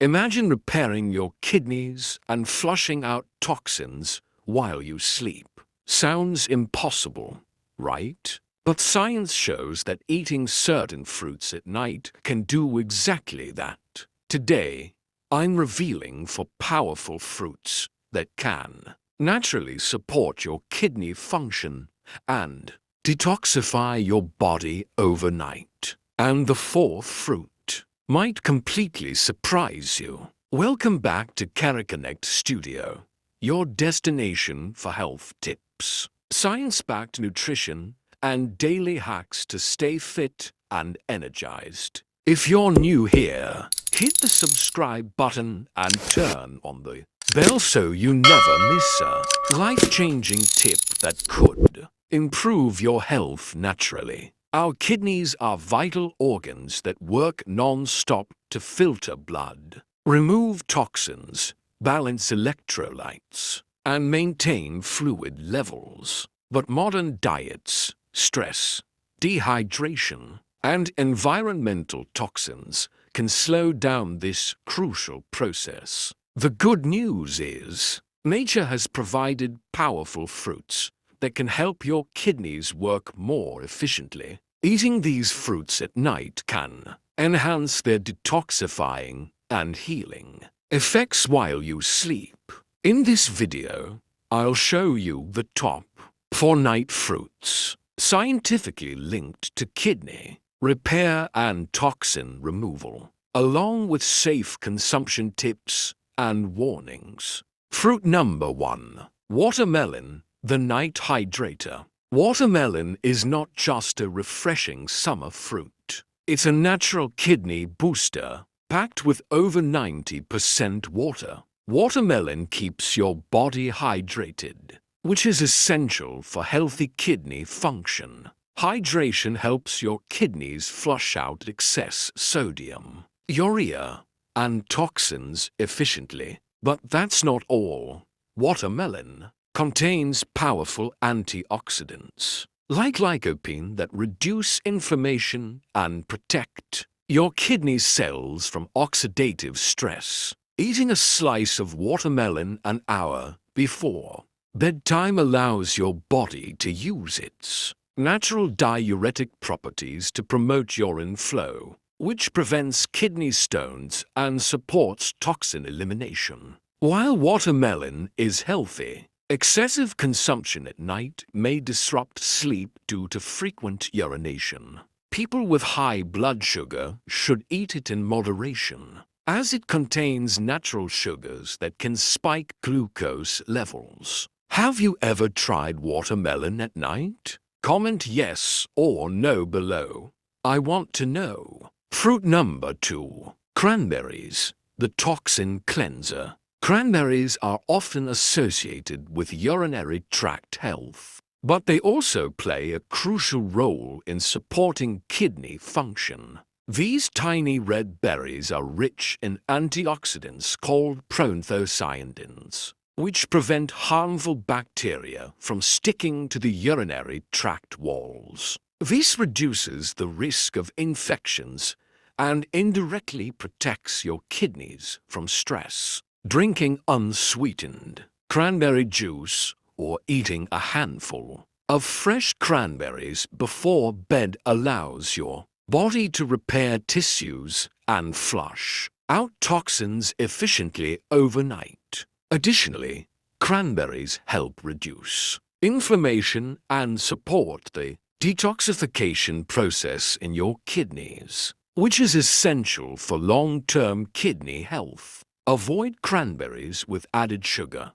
Imagine repairing your kidneys and flushing out toxins while you sleep. Sounds impossible, right? But science shows that eating certain fruits at night can do exactly that. Today, I'm revealing 4 powerful fruits that can naturally support your kidney function and detoxify your body overnight. And the 4th fruit might completely surprise you. Welcome back to Connect Studio, your destination for health tips, science-backed nutrition, and daily hacks to stay fit and energized. If you're new here, hit the subscribe button and turn on the bell so you never miss a life-changing tip that could improve your health naturally. Our kidneys are vital organs that work non-stop to filter blood, remove toxins, balance electrolytes, and maintain fluid levels. But modern diets, stress, dehydration, and environmental toxins can slow down this crucial process. The good news is, nature has provided powerful fruits that can help your kidneys work more efficiently. Eating these fruits at night can enhance their detoxifying and healing effects while you sleep. In this video, I'll show you the top 4 night fruits, scientifically linked to kidney repair and toxin removal, along with safe consumption tips and warnings. Fruit number 1. Watermelon, the night hydrator. Watermelon is not just a refreshing summer fruit. It's a natural kidney booster, packed with over 90% water. Watermelon keeps your body hydrated, which is essential for healthy kidney function. Hydration helps your kidneys flush out excess sodium, urea, and toxins efficiently. But that's not all. Watermelon contains powerful antioxidants, like lycopene, that reduce inflammation and protect your kidney cells from oxidative stress. Eating a slice of watermelon an hour before bedtime allows your body to use its natural diuretic properties to promote urine flow, which prevents kidney stones and supports toxin elimination. While watermelon is healthy, excessive consumption at night may disrupt sleep due to frequent urination. People with high blood sugar should eat it in moderation, as it contains natural sugars that can spike glucose levels. Have you ever tried watermelon at night? Comment yes or no below. I want to know. Fruit number 2. Cranberries, the toxin cleanser. Cranberries are often associated with urinary tract health, but they also play a crucial role in supporting kidney function. These tiny red berries are rich in antioxidants called proanthocyanidins, which prevent harmful bacteria from sticking to the urinary tract walls. This reduces the risk of infections and indirectly protects your kidneys from stress. Drinking unsweetened cranberry juice or eating a handful of fresh cranberries before bed allows your body to repair tissues and flush out toxins efficiently overnight. Additionally, cranberries help reduce inflammation and support the detoxification process in your kidneys, which is essential for long-term kidney health. Avoid cranberries with added sugar,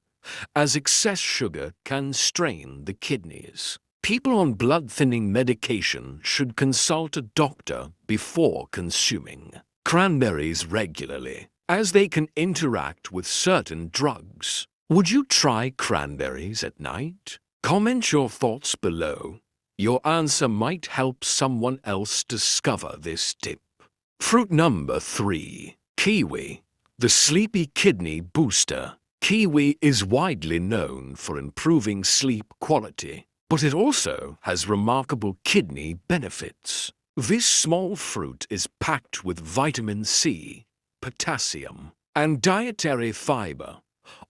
as excess sugar can strain the kidneys. People on blood-thinning medication should consult a doctor before consuming cranberries regularly, as they can interact with certain drugs. Would you try cranberries at night? Comment your thoughts below. Your answer might help someone else discover this tip. Fruit number 3. Kiwi, the sleepy kidney booster. Kiwi is widely known for improving sleep quality, but it also has remarkable kidney benefits. This small fruit is packed with vitamin C potassium, and dietary fiber,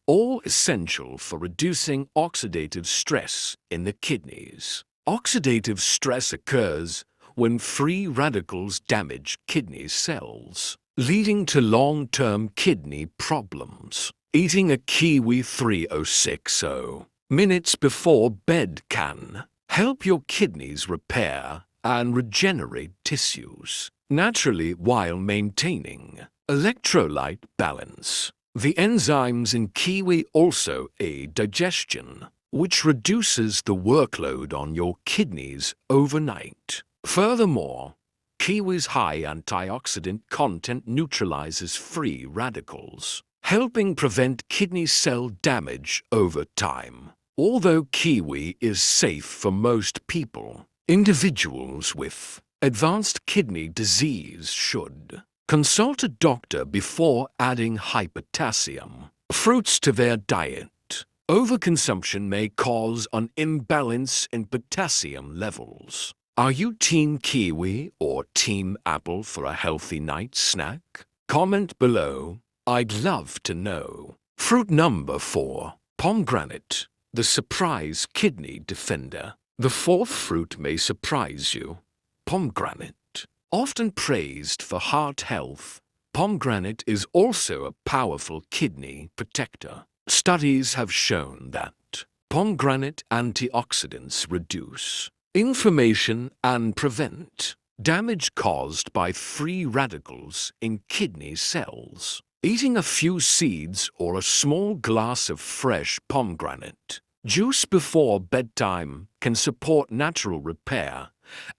all essential for reducing oxidative stress in the kidneys. Oxidative stress occurs when free radicals damage kidney cells, leading to long-term kidney problems. Eating a Kiwi 3060 minutes before bed can help your kidneys repair and regenerate tissues naturally while maintaining electrolyte balance. The enzymes in kiwi also aid digestion, which reduces the workload on your kidneys overnight. Furthermore, kiwi's high antioxidant content neutralizes free radicals, helping prevent kidney cell damage over time. Although kiwi is safe for most people, individuals with advanced kidney disease should consult a doctor before adding high potassium fruits to their diet. Overconsumption may cause an imbalance in potassium levels. Are you Team Kiwi or Team Apple for a healthy night snack? Comment below. I'd love to know. Fruit number 4. Pomegranate, the surprise kidney defender. The fourth fruit may surprise you. Pomegranate. Often praised for heart health, pomegranate is also a powerful kidney protector. Studies have shown that pomegranate antioxidants reduce inflammation and prevent damage caused by free radicals in kidney cells. Eating a few seeds or a small glass of fresh pomegranate juice before bedtime can support natural repair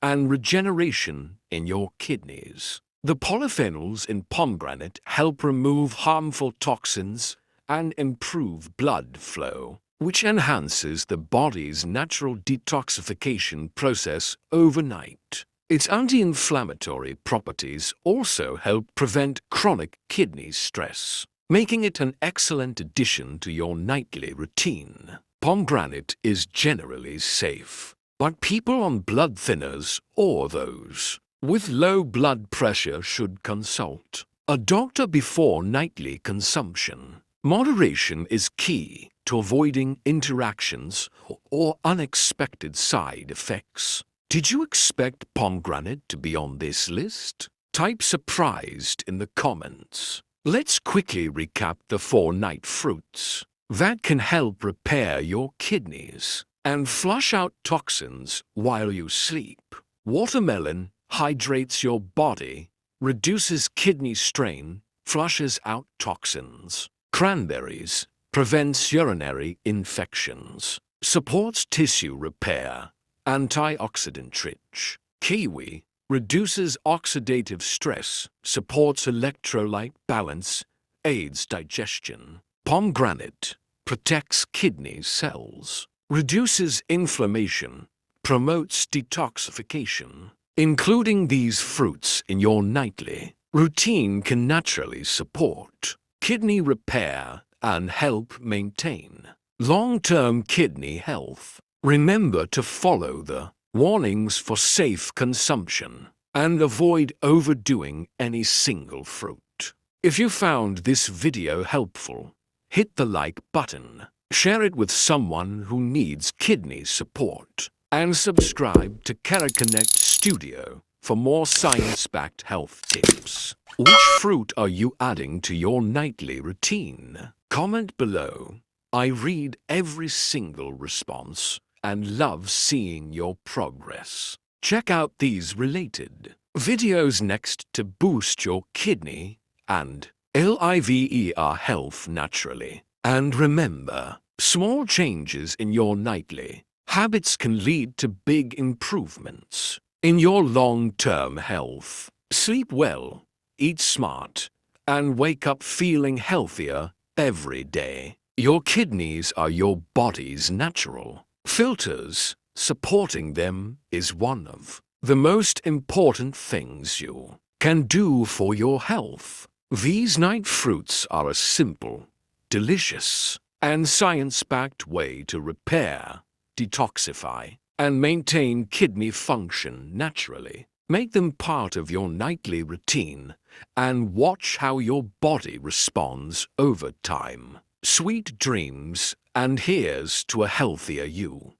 and regeneration in your kidneys. The polyphenols in pomegranate help remove harmful toxins and improve blood flow, which enhances the body's natural detoxification process overnight. Its anti-inflammatory properties also help prevent chronic kidney stress, making it an excellent addition to your nightly routine. Pomegranate is generally safe, but people on blood thinners or those with low blood pressure should consult a doctor before nightly consumption. Moderation is key to avoiding interactions or unexpected side effects. Did you expect pomegranate to be on this list? Type surprised in the comments. Let's quickly recap the 4 night fruits that can help repair your kidneys and flush out toxins while you sleep. Watermelon hydrates your body, reduces kidney strain, flushes out toxins. Cranberries prevents urinary infections, supports tissue repair, antioxidant rich. Kiwi reduces oxidative stress, supports electrolyte balance, aids digestion. Pomegranate protects kidney cells, reduces inflammation, promotes detoxification. Including these fruits in your nightly routine can naturally support kidney repair and help maintain long-term kidney health. Remember to follow the warnings for safe consumption and avoid overdoing any single fruit. If you found this video helpful, hit the like button, share it with someone who needs kidney support, and subscribe to Connect Studio for more science-backed health tips. Which fruit are you adding to your nightly routine? Comment below. I read every single response and love seeing your progress. Check out these related videos next to boost your kidney and liver health naturally. And remember, small changes in your nightly habits can lead to big improvements in your long-term health. Sleep well, eat smart, and wake up feeling healthier every day. Your kidneys are your body's natural filters. Supporting them is one of the most important things you can do for your health. These night fruits are a simple, delicious, and science-backed way to repair, detoxify, and maintain kidney function naturally. Make them part of your nightly routine and watch how your body responds over time. Sweet dreams, and here's to a healthier you.